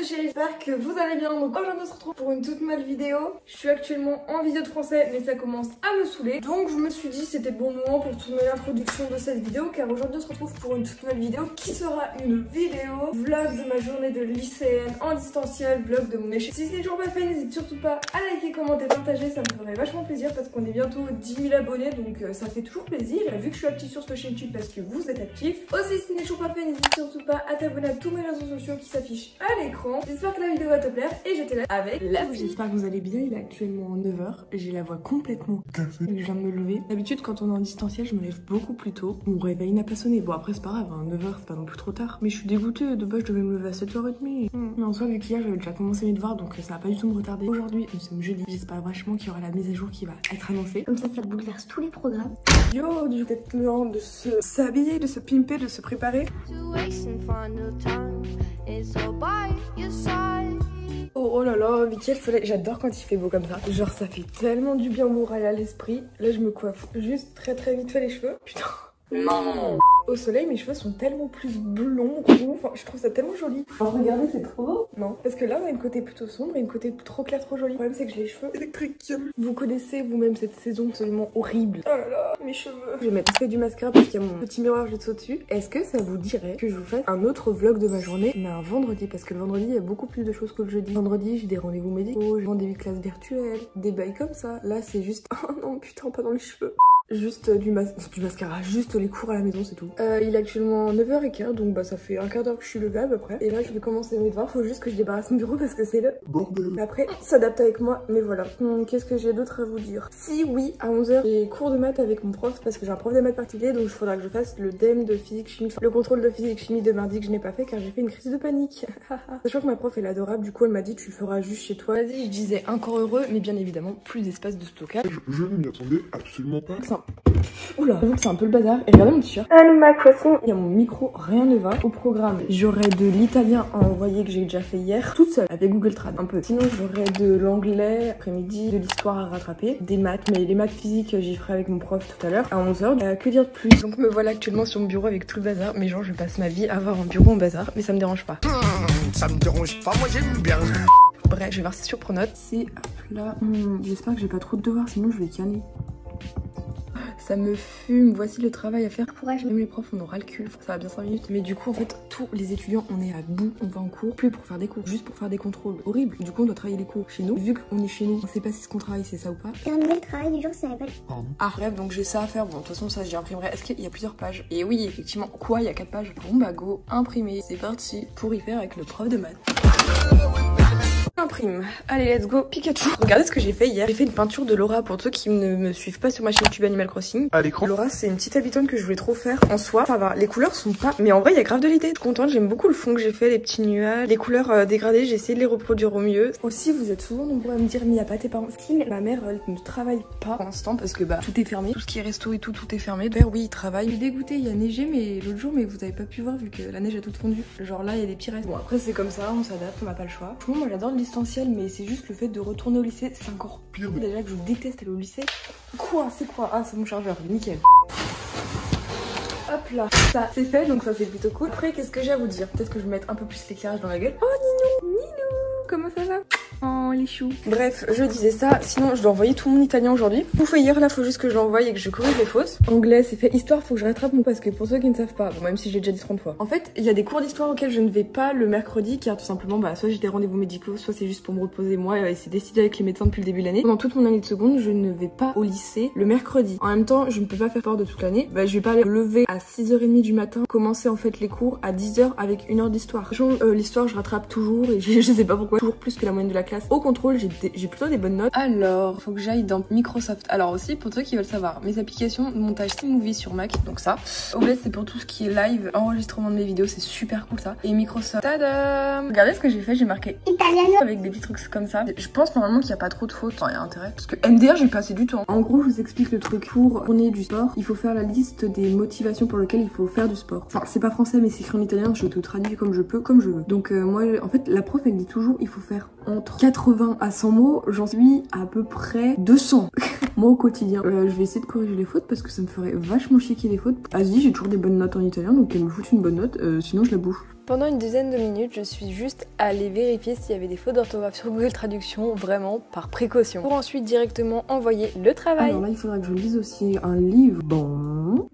chérie, j'espère que vous allez bien. Donc aujourd'hui on se retrouve pour une toute nouvelle vidéo. Je suis actuellement en vidéo de français mais ça commence à me saouler. Donc je me suis dit c'était le bon moment pour tourner l'introduction de cette vidéo, car aujourd'hui on se retrouve pour une toute nouvelle vidéo qui sera une vidéo vlog de ma journée de lycéenne en distanciel, vlog de mon échec. Si ce n'est toujours pas fait, n'hésite surtout pas à liker, commenter, partager, ça me ferait vachement plaisir parce qu'on est bientôt 10 000 abonnés, donc ça fait toujours plaisir. Vu que je suis active sur cette chaîne YouTube parce que vous êtes actifs. Aussi, si ce n'est toujours pas fait, n'hésite surtout pas à t'abonner à tous mes réseaux sociaux qui s'affichent à l'écran. J'espère que la vidéo va te plaire et je te laisse avec la suite. J'espère que vous allez bien. Il est actuellement 9h et j'ai la voix complètement cassée. Je viens de me lever. D'habitude, quand on est en distanciel, je me lève beaucoup plus tôt. Mon réveil n'a pas sonné. Bon, après, c'est pas grave, hein. 9h, c'est pas non plus trop tard. Mais je suis dégoûtée. De base, je devais me lever à 7h30. Mais en soi, vu qu'hier, j'avais déjà commencé mes devoirs, donc ça va pas du tout me retarder. Aujourd'hui, nous sommes jeudi. J'espère vachement qu'il y aura la mise à jour qui va être annoncée. Comme ça bouleverse tous les programmes. Yo, du peut-être le temps de s'habiller, de se pimper, de se préparer. Oh là là, Mickaël Soleil, j'adore quand il fait beau comme ça. Genre ça fait tellement du bien au moral et à l'esprit. Là je me coiffe juste très vite fait les cheveux. Putain. Non. Au soleil, mes cheveux sont tellement plus blonds, roux. Enfin, je trouve ça tellement joli. Enfin, regardez, c'est trop beau. Non, parce que là, on a une côté plutôt sombre et une côté trop clair, trop joli. Le problème, c'est que j'ai les cheveux électriques. Vous connaissez vous-même cette saison absolument horrible. Oh là là, mes cheveux. Je vais mettre du mascara parce qu'il y a mon petit miroir juste au-dessus. Est-ce que ça vous dirait que je vous fasse un autre vlog de ma journée, mais un vendredi? Parce que le vendredi, il y a beaucoup plus de choses que le jeudi. Vendredi, j'ai des rendez-vous médicaux, j'ai rendez-vous de classe virtuelle, des bails comme ça. Là, c'est juste... Oh non, putain, pas dans les cheveux. Juste du mascara, juste les cours à la maison, c'est tout. Il est actuellement 9h15, donc bah ça fait un quart d'heure que je suis levée à peu près. Et là je vais commencer mes devoirs, faut juste que je débarrasse mon bureau parce que c'est le bordel. Après, on s'adapte avec moi, mais voilà. Qu'est-ce que j'ai d'autre à vous dire? Si oui, à 11h, j'ai cours de maths avec mon prof parce que j'ai un prof de maths particulier, donc il faudra que je fasse le DEM de physique chimie, le contrôle de physique chimie de mardi que je n'ai pas fait car j'ai fait une crise de panique. Sachant que ma prof elle est adorable, du coup elle m'a dit tu le feras juste chez toi. Vas-y, je disais encore heureux, mais bien évidemment plus d'espace de stockage. Je ne m'y attendais absolument pas. Oula, j'avoue que c'est un peu le bazar. Et regardez mon t-shirt. Animal Crossing. Il y a mon micro, rien ne va. Au programme, j'aurai de l'italien à envoyer que j'ai déjà fait hier, toute seule, avec Google Trad, un peu. Sinon, j'aurai de l'anglais après-midi, de l'histoire à rattraper, des maths, mais les maths physiques, j'y ferai avec mon prof tout à l'heure, à 11h. Que dire de plus? Donc me voilà actuellement sur mon bureau avec tout le bazar. Mais genre, je passe ma vie à avoir un bureau en bazar, mais ça me dérange pas. Ça me dérange pas, moi j'aime bien. Bref, je vais voir si c'est sur Pronote. C'est hop là. J'espère que j'ai pas trop de devoirs, sinon je vais canner. Ça me fume, voici le travail à faire. Courage. Même les profs, on aura le cul, ça va bien 5 minutes. Mais du coup, en fait, tous les étudiants, on est à bout, on va en cours, plus pour faire des cours, juste pour faire des contrôles. Horrible. Du coup, on doit travailler les cours chez nous. Vu qu'on est chez nous, on sait pas si ce qu'on travaille, c'est ça ou pas. C'est un nouvel travail du jour, ça s'appelle. Ah, bref, donc j'ai ça à faire. Bon, de toute façon, ça, j'y imprimerai. Est-ce qu'il y a plusieurs pages? Et oui, effectivement. Quoi, il y a 4 pages? Bon, bah, go, imprimer. C'est parti pour y faire avec le prof de maths. Imprime. Allez, let's go, Pikachu. Regardez ce que j'ai fait hier. J'ai fait une peinture de Laura pour ceux qui ne me suivent pas sur ma chaîne YouTube Animal Crossing. À l'écran. Laura, c'est une petite habitante que je voulais trop faire. En soi, ça va. Les couleurs sont pas... Mais en vrai, il y a grave de l'idée. Je suis contente. J'aime beaucoup le fond que j'ai fait, les petits nuages. Les couleurs dégradées, j'ai essayé de les reproduire au mieux. Aussi, vous êtes souvent nombreux à me dire, mais y a pas tes parents. Si, mais ma mère, elle ne travaille pas pour l'instant parce que bah, tout est fermé. Tout ce qui est resto et tout est fermé. Père, oui, il travaille. Je suis dégoûtée. Il y a neigé, mais l'autre jour, mais vous avez pas pu voir vu que la neige a toute fondu. Genre là, il y a des petits restes. Bon, après, c'est comme ça. On s'adapte. On n'a pas le choix. Franchement, moi, j'adore le distanciel, mais c'est juste le fait de retourner au lycée, c'est encore pire. Déjà que je déteste aller au lycée. Quoi? C'est quoi? Ah, c'est mon chargeur, nickel. Hop là, ça c'est fait, donc ça c'est plutôt cool. Après, qu'est-ce que j'ai à vous dire? Peut-être que je vais mettre un peu plus l'éclairage dans la gueule. Oh Ninou, comment ça va? Oh les choux. Bref, je disais ça, sinon je dois envoyer tout mon italien aujourd'hui. Tout fait hier, là faut juste que je l'envoie et que je corrige les fausses. Anglais c'est fait, histoire faut que je rattrape mon parce que pour ceux qui ne savent pas, bon, même si j'ai déjà dit 30 fois. En fait, il y a des cours d'histoire auxquels je ne vais pas le mercredi car tout simplement bah soit j'ai des rendez-vous médicaux, soit c'est juste pour me reposer moi et c'est décidé avec les médecins depuis le début de l'année. Pendant toute mon année de seconde, je ne vais pas au lycée le mercredi. En même temps, je ne peux pas faire sport de toute l'année. Bah je vais pas aller me lever à 6h30 du matin, commencer en fait les cours à 10h avec 1 heure d'histoire. L'histoire je rattrape toujours et je sais pas pourquoi, toujours plus que la moyenne de la classe. Au contrôle, j'ai plutôt des bonnes notes. Alors, faut que j'aille dans Microsoft. Alors aussi, pour ceux qui veulent savoir, mes applications de montage Steammovie sur Mac, donc ça. OBS, c'est pour tout ce qui est live, enregistrement de mes vidéos, c'est super cool ça. Et Microsoft, tadam! Regardez ce que j'ai fait, j'ai marqué Italiano avec des petits trucs comme ça. Je pense normalement qu'il n'y a pas trop de fautes, enfin il y a intérêt. Parce que MDR, j'ai passé du temps. En gros, je vous explique le truc. Pour tourner du sport, il faut faire la liste des motivations pour lesquelles il faut faire du sport. Enfin, c'est pas français, mais c'est écrit en italien, je te traduis comme je peux, comme je veux. Donc moi, en fait, la prof, elle dit toujours, il faut faire entre 80 à 100 mots, j'en suis à peu près 200 moi au quotidien. Je vais essayer de corriger les fautes parce que ça me ferait vachement chier qu'il y ait des fautes. Vas-y, j'ai toujours des bonnes notes en italien, donc elle me fout une bonne note, sinon je la bouffe. Pendant une dizaine de minutes, je suis juste allée vérifier s'il y avait des fautes d'orthographe sur Google Traduction, vraiment par précaution. Pour ensuite directement envoyer le travail. Alors là, il faudra que je lise aussi un livre. Bon...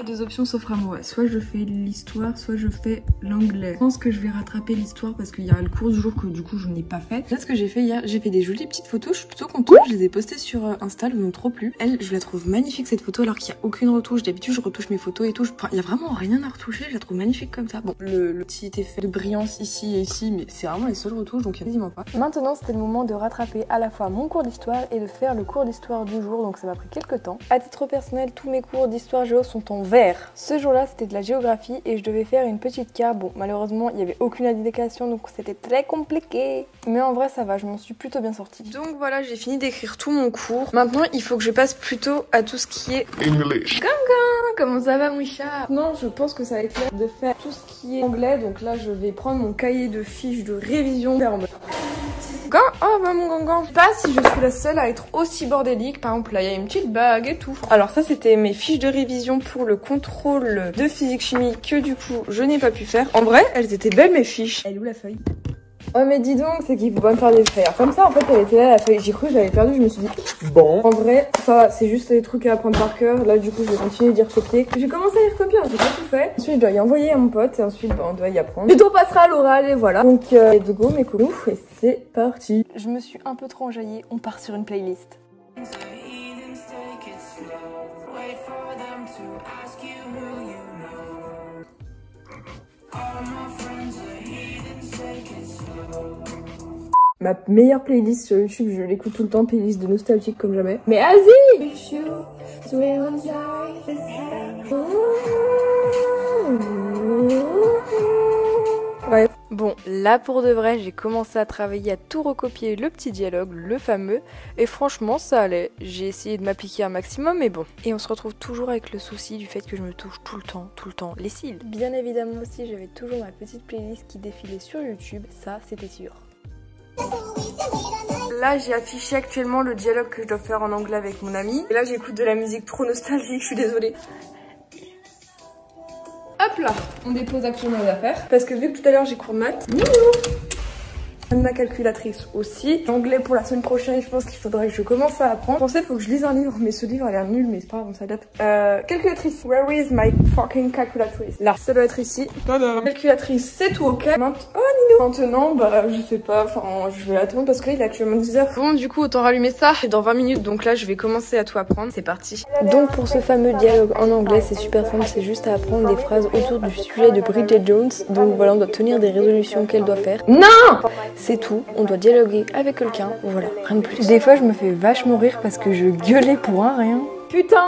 Deux options s'offrent à moi, soit je fais l'histoire, soit je fais l'anglais. Je pense que je vais rattraper l'histoire parce qu'il y a le cours du jour que du coup je n'ai pas fait. Là, ce que j'ai fait hier, j'ai fait des jolies petites photos, je suis plutôt contente, je les ai postées sur Insta, elles m'ont trop plu. Elle, je la trouve magnifique cette photo alors qu'il n'y a aucune retouche. D'habitude je retouche mes photos et tout, enfin il y a vraiment rien à retoucher, je la trouve magnifique comme ça. Bon, le petit effet de brillance ici et ici, mais c'est vraiment les seules retouches donc il n'y a quasiment pas. Maintenant c'était le moment de rattraper à la fois mon cours d'histoire et de faire le cours d'histoire du jour, donc ça m'a pris quelques temps. À titre personnel, tous mes cours d'histoire géo sont en vert. Ce jour-là, c'était de la géographie et je devais faire une petite carte. Bon, malheureusement, il n'y avait aucune indication, donc c'était très compliqué. Mais en vrai, ça va, je m'en suis plutôt bien sortie. Donc voilà, j'ai fini d'écrire tout mon cours. Maintenant, il faut que je passe plutôt à tout ce qui est English. Comment ça va, mon chat? Non, je pense que ça va être de faire tout ce qui est anglais. Donc là, je vais prendre mon cahier de fiches de révision en mode... Oh bah mon gangan. Je sais pas si je suis la seule à être aussi bordélique. Par exemple là il y a une petite bague et tout. Alors ça c'était mes fiches de révision pour le contrôle de physique chimie que du coup je n'ai pas pu faire. En vrai elles étaient belles mes fiches. Elle est où la feuille? Oh mais dis donc, c'est qu'il faut pas me faire des frères. Comme ça en fait elle était là la feuille. J'ai cru que je l'avais perdue, je me suis dit bon. En vrai ça va, c'est juste des trucs à apprendre par cœur. Là du coup je vais continuer d'y recopier. J'ai commencé à y recopier, j'ai pas tout fait. Ensuite je dois y envoyer à mon pote et ensuite bah, on doit y apprendre. Puis on passera à l'oral et voilà. Donc let's go mes coulous et c'est parti. Je me suis un peu trop enjaillée, on part sur une playlist. Ma meilleure playlist sur YouTube, je l'écoute tout le temps, playlist de nostalgique comme jamais. Mais vas-y! Ouais. Bon, là pour de vrai, j'ai commencé à travailler à tout recopier le petit dialogue, le fameux, et franchement ça allait. J'ai essayé de m'appliquer un maximum, mais bon. Et on se retrouve toujours avec le souci du fait que je me touche tout le temps les cils. Bien évidemment aussi, j'avais toujours ma petite playlist qui défilait sur YouTube, ça c'était sûr. Là j'ai affiché actuellement le dialogue que je dois faire en anglais avec mon ami. Et là j'écoute de la musique trop nostalgique, je suis désolée. Hop là, on dépose actuellement les affaires. Parce que vu que tout à l'heure j'ai cours de maths, ma calculatrice aussi. L'anglais pour la semaine prochaine, je pense qu'il faudrait que je commence à apprendre. Je pensais qu'il faut que je lise un livre, mais ce livre a l'air nul, mais c'est pas grave, ça date. Calculatrice, where is my fucking calculatrice? Là, ça doit être ici. Tadam. Calculatrice, c'est tout ok. Oh Nino. Maintenant, bah je sais pas, enfin je vais attendre parce qu'il est actuellement 10h. Bon, du coup, autant rallumer ça. C'est dans 20 minutes, donc là je vais commencer à tout apprendre. C'est parti. Donc pour ce fameux dialogue en anglais, c'est super simple, c'est juste à apprendre des phrases autour du sujet de Bridget Jones. Donc voilà, on doit tenir des résolutions qu'elle doit faire. Non! C'est tout, on doit dialoguer avec quelqu'un, voilà, rien de plus. Des fois je me fais vachement rire parce que je gueulais pour un rien. Putain!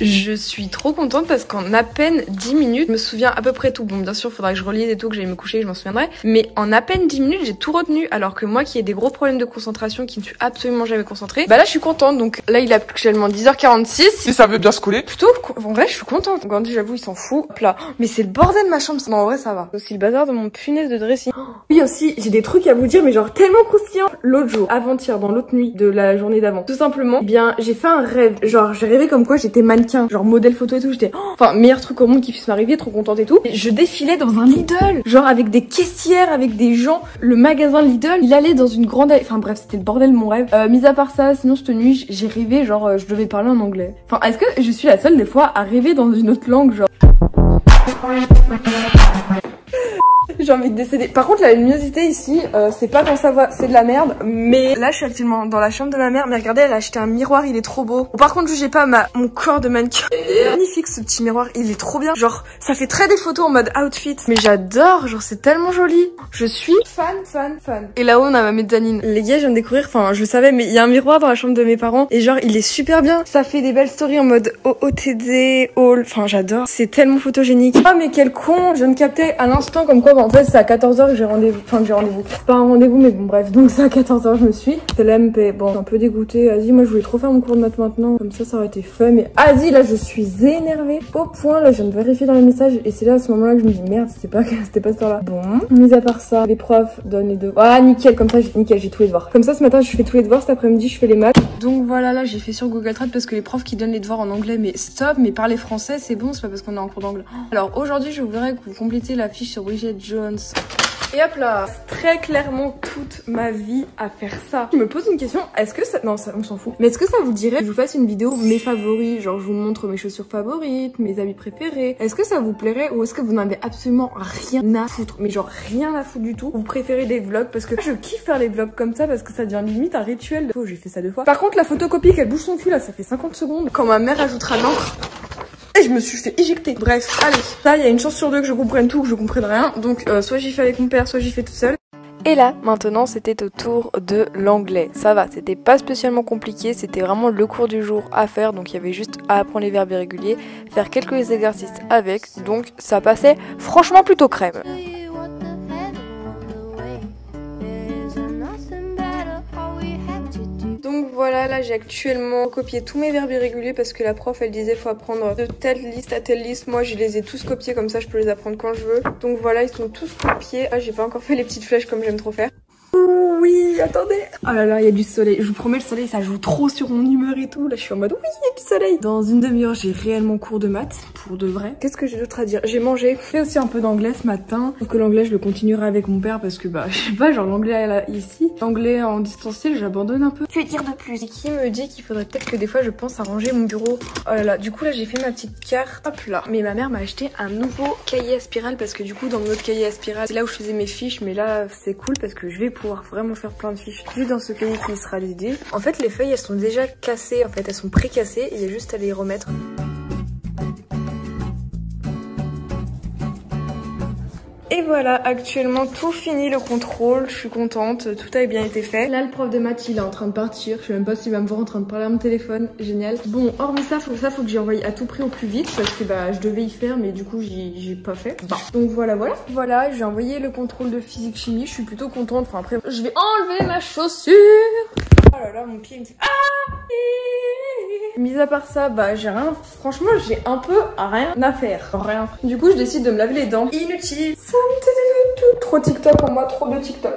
Je suis trop contente parce qu'en à peine 10 minutes, je me souviens à peu près tout. Bon, bien sûr, il faudra que je relise et tout, que j'aille me coucher, je m'en souviendrai. Mais en à peine 10 minutes, j'ai tout retenu. Alors que moi qui ai des gros problèmes de concentration, qui ne suis absolument jamais concentrée, bah là, je suis contente. Donc là, il est actuellement 10h46. Si ça veut bien se couler. Plutôt, en vrai, je suis contente. Gandhi, j'avoue, il s'en fout. Hop là. Mais c'est le bordel ma chambre. Non, en vrai, ça va. Aussi le bazar de mon punaise de dressing. Oui, aussi, j'ai des trucs à vous dire, mais genre tellement croustillants. L'autre jour, avant-hier, dans l'autre nuit de la journée d'avant, tout simplement, eh bien, j'ai fait un rêve. Genre, j'ai rêvé comme quoi j'étais mannequin. Genre modèle photo et tout, j'étais enfin meilleur truc au monde qui puisse m'arriver, trop contente et tout. Et je défilais dans un Lidl, genre avec des caissières, avec des gens. Le magasin Lidl, il allait dans une grande... Enfin bref, c'était le bordel mon rêve. Mis à part ça, sinon cette nuit, j'ai rêvé genre je devais parler en anglais. Enfin, est-ce que je suis la seule des fois à rêver dans une autre langue, genre... J'ai envie de décéder. Par contre, la luminosité ici, c'est pas quand ça va, c'est de la merde. Mais là, je suis actuellement dans la chambre de ma mère. Mais regardez, elle a acheté un miroir, il est trop beau. Bon, par contre, jugez pas mon corps de mannequin. Magnifique ce petit miroir, il est trop bien. Genre, ça fait très des photos en mode outfit. Mais j'adore, genre c'est tellement joli. Je suis fan. Et là-haut, on a ma mezzanine. Les gars, je viens de découvrir, enfin, je le savais, mais il y a un miroir dans la chambre de mes parents. Et genre, il est super bien. Ça fait des belles stories en mode OOTD, haul. Enfin, j'adore. C'est tellement photogénique. Ah, mais quel con, je viens de capter à l'instant comme quoi, bah, en fait, base c'est à 14h que j'ai rendez-vous, enfin que j'ai rendez-vous. C'est pas un rendez-vous mais bon bref, donc c'est à 14h je me suis. C'est l'MP, bon, un peu dégoûtée. Vas-y, moi je voulais trop faire mon cours de maths maintenant, comme ça aurait été fun. Mais vas-y, là je suis énervée. Au point, là je viens de vérifier dans les messages et c'est là à ce moment-là que je me dis merde, c'était pas ce temps-là. Bon, mis à part ça, les profs donnent les devoirs. Ah nickel, comme ça, nickel, j'ai tous les devoirs. Comme ça ce matin je fais tous les devoirs, cet après-midi je fais les maths. Donc voilà, là j'ai fait sur Google Trad parce que les profs qui donnent les devoirs en anglais, mais stop, mais parler français c'est bon, c'est pas parce qu'on est en cours d'anglais. Alors aujourd'hui je voudrais que vous complétez la fiche sur Bridget Jones. Et hop là, très clairement toute ma vie à faire ça. Je me pose une question, est-ce que ça... Non, ça, on s'en fout. Mais est-ce que ça vous dirait que je vous fasse une vidéo mes favoris, genre je vous montre mes chaussures favorites, mes habits préférés. Est-ce que ça vous plairait ou est-ce que vous n'avez absolument rien à foutre? Mais genre rien à foutre du tout. Vous préférez des vlogs parce que je kiffe faire les vlogs comme ça parce que ça devient limite un rituel. Oh, j'ai fait ça 2 fois. Par contre, la photocopie qu'elle bouge son cul là, ça fait 50 secondes. Quand ma mère ajoutera l'encre... Et je me suis fait éjecter. Bref, allez. Ça, il y a une chance sur 2 que je comprenne tout, que je comprenne rien. Donc, soit j'y fais avec mon père, soit j'y fais toute seule. Et là, maintenant, c'était au tour de l'anglais. Ça va, c'était pas spécialement compliqué, c'était vraiment le cours du jour à faire. Donc, il y avait juste à apprendre les verbes irréguliers, faire quelques exercices avec. Donc, ça passait franchement plutôt crème. Donc voilà, là j'ai actuellement copié tous mes verbes irréguliers parce que la prof elle disait faut apprendre de telle liste à telle liste. Moi je les ai tous copiés comme ça je peux les apprendre quand je veux. Donc voilà, ils sont tous copiés. Ah, j'ai pas encore fait les petites flèches comme j'aime trop faire. Oui, attendez. Oh là là, il y a du soleil. Je vous promets, le soleil, ça joue trop sur mon humeur et tout. Là, je suis en mode, oui, il y a du soleil. Dans une demi-heure, j'ai réellement cours de maths, pour de vrai. Qu'est-ce que j'ai d'autre à dire? J'ai mangé. J'ai fait aussi un peu d'anglais ce matin. Sauf que l'anglais, je le continuerai avec mon père parce que, bah, je sais pas, genre l'anglais ici. L'anglais en distanciel, j'abandonne un peu. Que dire de plus? Et qui me dit qu'il faudrait peut-être que des fois, je pense à ranger mon bureau. Oh là là, du coup, là, j'ai fait ma petite carte. Hop là. Mais ma mère m'a acheté un nouveau cahier à spirale parce que du coup, dans mon autre cahier à spirale, c'est là où je faisais mes fiches. Mais là, c'est cool parce que je vais pouvoir vraiment faire plein de fiches plus dans ce cahier qui sera dédié. En fait les feuilles elles sont déjà cassées, en fait elles sont pré-cassées et il y a juste à les remettre. Et voilà, actuellement tout fini le contrôle, je suis contente, tout a bien été fait. Là le prof de maths il est en train de partir, je sais même pas s'il va me voir en train de parler à mon téléphone, génial. Bon, hormis ça, faut que j'y envoie à tout prix au plus vite parce que bah je devais y faire mais du coup j'ai pas fait. Bon. Donc voilà, j'ai envoyé le contrôle de physique chimie, je suis plutôt contente, enfin après je vais enlever ma chaussure. Oh là là, mon pied me dit ah. Mis à part ça, bah j'ai rien, franchement j'ai un peu rien à faire, rien. Du coup je décide de me laver les dents. Inutile. Trop TikTok pour moi, trop de TikTok.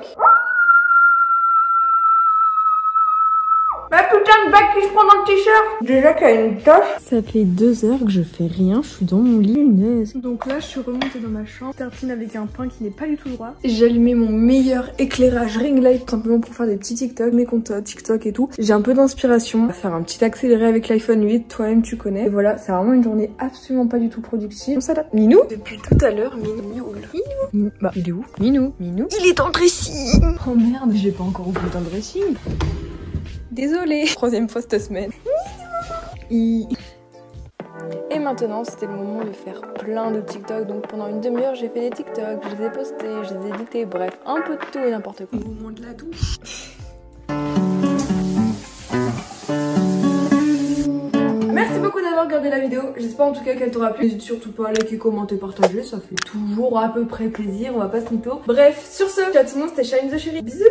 Ma putain de bac que je prends dans le t-shirt. Déjà qu'il y a une tâche. Ça fait 2 heures que je fais rien, je suis dans mon lit, lunaise. Donc là je suis remontée dans ma chambre, tartine avec un pain qui n'est pas du tout droit. J'ai allumé mon meilleur éclairage ring light tout simplement pour faire des petits TikTok, mes comptes TikTok et tout. J'ai un peu d'inspiration. On va faire un petit accéléré avec l'iPhone 8, toi-même tu connais. Et voilà, c'est vraiment une journée absolument pas du tout productive. On s'adapte. Minou. Depuis tout à l'heure, Minou. Bah il est où? Minou. Il est dans le dressing. Oh merde, j'ai pas encore oublié dans le dressing. Désolée. 3e fois cette semaine. Et maintenant, c'était le moment de faire plein de TikTok. Donc pendant une demi-heure, j'ai fait des TikTok, je les ai postés, je les ai édités, bref, un peu de tout et n'importe quoi. Au moment de la douche. Merci beaucoup d'avoir regardé la vidéo. J'espère en tout cas qu'elle t'aura plu. N'hésite surtout pas à liker, commenter, partager. Ça fait toujours à peu près plaisir. On va pas se mytho. Bref, sur ce, ciao tout le monde, c'était Shine the Chérie. Bisous bisous.